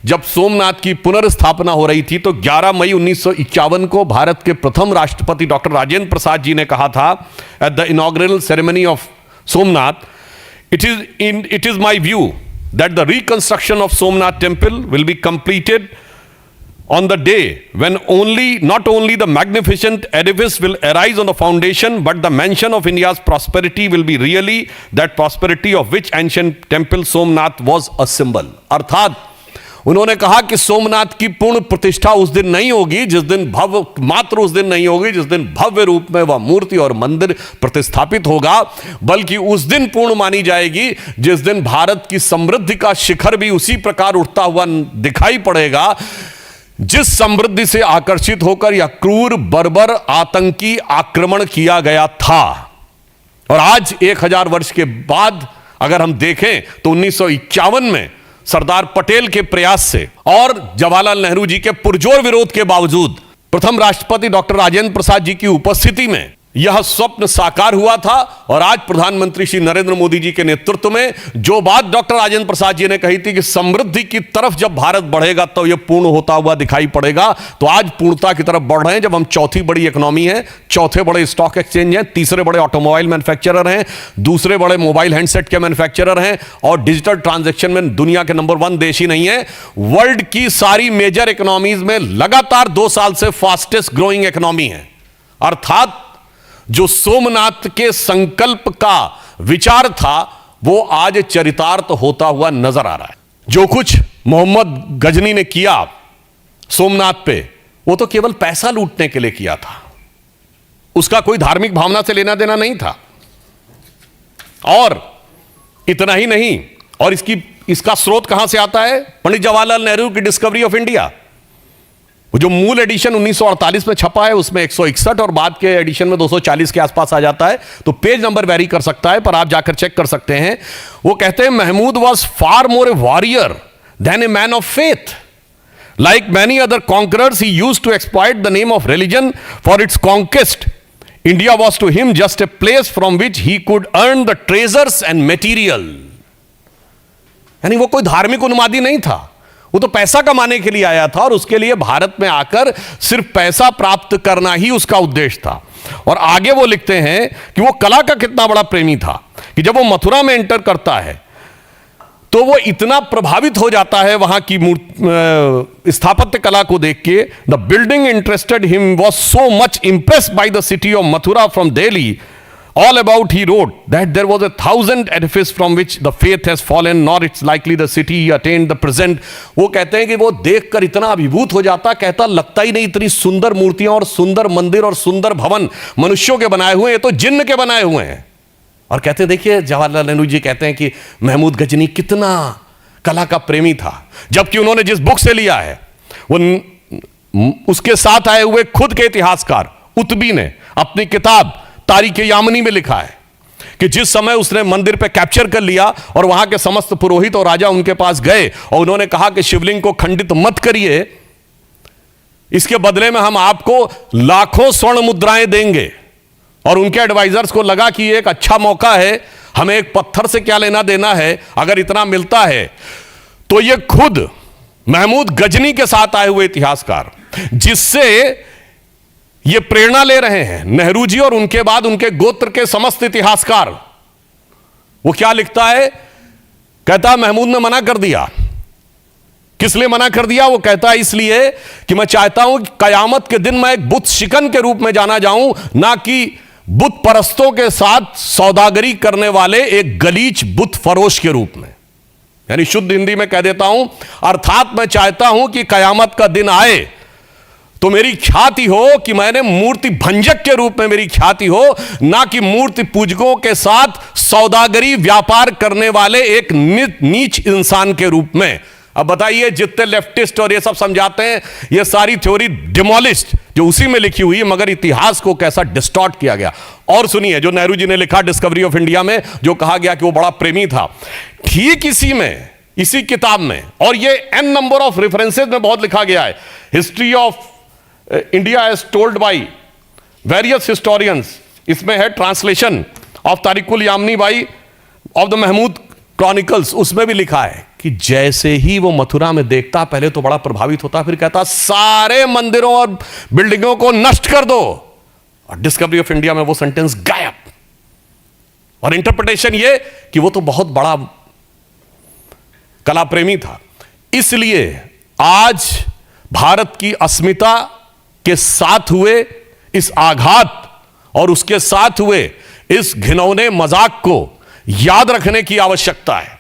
जब सोमनाथ की पुनर्स्थापना हो रही थी तो 11 मई 1951 को भारत के प्रथम राष्ट्रपति डॉक्टर राजेंद्र प्रसाद जी ने कहा था at the inaugural ceremony of Somnath, it is my view that the reconstruction of Somnath temple will be completed on the day when not only the magnificent edifice will arise on the foundation, but the mansion of India's prosperity will be really that prosperity of which ancient temple Somnath was a symbol. अर्थात उन्होंने कहा कि सोमनाथ की पूर्ण प्रतिष्ठा उस दिन नहीं होगी जिस दिन उस दिन नहीं होगी जिस दिन भव्य रूप में वह मूर्ति और मंदिर प्रतिष्ठापित होगा, बल्कि उस दिन पूर्ण मानी जाएगी जिस दिन भारत की समृद्धि का शिखर भी उसी प्रकार उठता हुआ दिखाई पड़ेगा जिस समृद्धि से आकर्षित होकर यह क्रूर बर्बर आतंकी आक्रमण किया गया था। और आज 1000 वर्ष के बाद अगर हम देखें तो 1951 में सरदार पटेल के प्रयास से और जवाहरलाल नेहरू जी के पुरजोर विरोध के बावजूद प्रथम राष्ट्रपति डॉक्टर राजेंद्र प्रसाद जी की उपस्थिति में यह स्वप्न साकार हुआ था। और आज प्रधानमंत्री श्री नरेंद्र मोदी जी के नेतृत्व में जो बात डॉक्टर राजेंद्र प्रसाद जी ने कही थी कि समृद्धि की तरफ जब भारत बढ़ेगा तो यह पूर्ण होता हुआ दिखाई पड़ेगा, तो आज पूर्णता की तरफ बढ़ रहे हैं। जब हम चौथी बड़ी इकोनॉमी है, चौथे बड़े स्टॉक एक्सचेंज हैं, तीसरे बड़े ऑटोमोबाइल मैन्युफैक्चरर हैं, दूसरे बड़े मोबाइल हैंडसेट के मैन्युफैक्चरर हैं और डिजिटल ट्रांजैक्शन में दुनिया के नंबर 1 देश ही नहीं है, वर्ल्ड की सारी मेजर इकोनॉमीज में लगातार 2 साल से फास्टेस्ट ग्रोइंग इकोनॉमी है। अर्थात जो सोमनाथ के संकल्प का विचार था वो आज चरितार्थ होता हुआ नजर आ रहा है। जो कुछ मोहम्मद गजनी ने किया सोमनाथ पे, वो तो केवल पैसा लूटने के लिए किया था, उसका कोई धार्मिक भावना से लेना देना नहीं था। और इतना ही नहीं, और इसका स्रोत कहां से आता है? पंडित जवाहरलाल नेहरू की डिस्कवरी ऑफ इंडिया। जो मूल एडिशन 1948 में छपा है उसमें 161 और बाद के एडिशन में 240 के आसपास आ जाता है, तो पेज नंबर वेरी कर सकता है, पर आप जाकर चेक कर सकते हैं। वो कहते हैं Mahmud was far more a warrior than a man of faith, like many other conquerors he used to exploit the name of religion for its conquest. India was to him just a place from which he could earn the treasures and material. यानी वो कोई धार्मिक उन्मादी नहीं था, वो तो पैसा कमाने के लिए आया था और उसके लिए भारत में आकर सिर्फ पैसा प्राप्त करना ही उसका उद्देश्य था। और आगे वो लिखते हैं कि वो कला का कितना बड़ा प्रेमी था कि जब वो मथुरा में एंटर करता है तो वो इतना प्रभावित हो जाता है वहां की स्थापत्य कला को देख के। The building interested him was so much impressed by the city of Mathura from Delhi. All about he wrote that there was 1,000 edifices from which the faith has fallen, nor it's likely the city attained the present. वो कहते हैं कि वो देखकर इतना अभिभूत हो जाता, कहता लगता ही नहीं इतनी सुंदर मूर्तियां और सुंदर मंदिर और सुंदर भवन मनुष्यों के बनाए हुए हैं, तो जिन्न के बनाए हुए हैं। और कहते देखिए जवाहरलाल नेहरू जी कहते हैं कि महमूद गजनी कितना कला का प्रेमी था, जबकि उन्होंने जिस बुक से लिया है वो उसके साथ आए हुए खुद के इतिहासकार उतबी ने अपनी किताब तारीख यामनी में लिखा है कि जिस समय उसने मंदिर पे कैप्चर कर लिया और वहां के समस्त पुरोहित और राजा उनके पास गए और उन्होंने कहा कि शिवलिंग को खंडित मत करिए, इसके बदले में हम आपको लाखों स्वर्ण मुद्राएं देंगे। और उनके एडवाइजर्स को लगा कि एक अच्छा मौका है, हमें एक पत्थर से क्या लेना देना है, अगर इतना मिलता है तो ये खुद महमूद गजनी के साथ आए हुए इतिहासकार जिससे ये प्रेरणा ले रहे हैं नेहरू जी और उनके बाद उनके गोत्र के समस्त इतिहासकार। वो क्या लिखता है? कहता महमूद ने मना कर दिया। किस लिए मना कर दिया? वो कहता है इसलिए कि मैं चाहता हूं कि कयामत के दिन मैं एक बुत शिकन के रूप में जाना जाऊं, ना कि बुत परस्तों के साथ सौदागरी करने वाले एक गलीच बुत फरोश के रूप में। यानी शुद्ध हिंदी में कह देता हूं, अर्थात मैं चाहता हूं कि कयामत का दिन आए तो मेरी ख्याति हो कि मैंने मूर्ति भंजक के रूप में मेरी ख्याति हो, ना कि मूर्ति पूजकों के साथ सौदागरी व्यापार करने वाले एक नीच इंसान के रूप में। अब बताइए जितने लेफ्टिस्ट और ये सब समझाते हैं ये सारी थ्योरी डिमोलिश्ड जो उसी में लिखी हुई है, मगर इतिहास को कैसा डिस्टॉर्ट किया गया। और सुनिए जो नेहरू जी ने लिखा डिस्कवरी ऑफ इंडिया में, जो कहा गया कि वो बड़ा प्रेमी था, ठीक इसी किताब में, और ये n नंबर ऑफ रेफरेंसेस में बहुत लिखा गया है। History of India as told by various historians, इसमें है translation of Tarikul Yamini by of the Mahmud chronicles, उसमें भी लिखा है कि जैसे ही वो मथुरा में देखता, पहले तो बड़ा प्रभावित होता, फिर कहता सारे मंदिरों और बिल्डिंगों को नष्ट कर दो। और डिस्कवरी ऑफ इंडिया में वो सेंटेंस गायब। और इंटरप्रिटेशन ये कि वो तो बहुत बड़ा कला प्रेमी था। इसलिए आज भारत की अस्मिता के साथ हुए इस आघात और उसके साथ हुए इस घिनौने मजाक को याद रखने की आवश्यकता है।